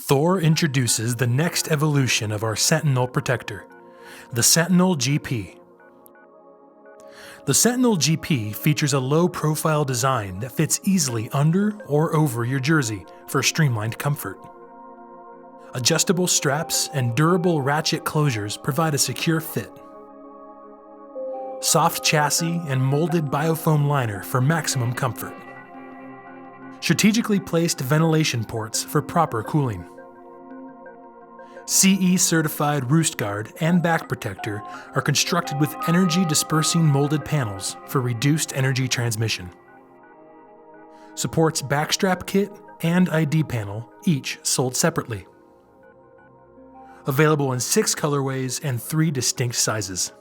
Thor introduces the next evolution of our Sentinel protector, the Sentinel GP. The Sentinel GP features a low-profile design that fits easily under or over your jersey for streamlined comfort. Adjustable straps and durable ratchet closures provide a secure fit. Soft chassis and molded biofoam liner for maximum comfort. Strategically placed ventilation ports for proper cooling. CE-certified roost guard and back protector are constructed with energy-dispersing molded panels for reduced energy transmission. Supports backstrap kit and ID panel, each sold separately. Available in 6 colorways and 3 distinct sizes.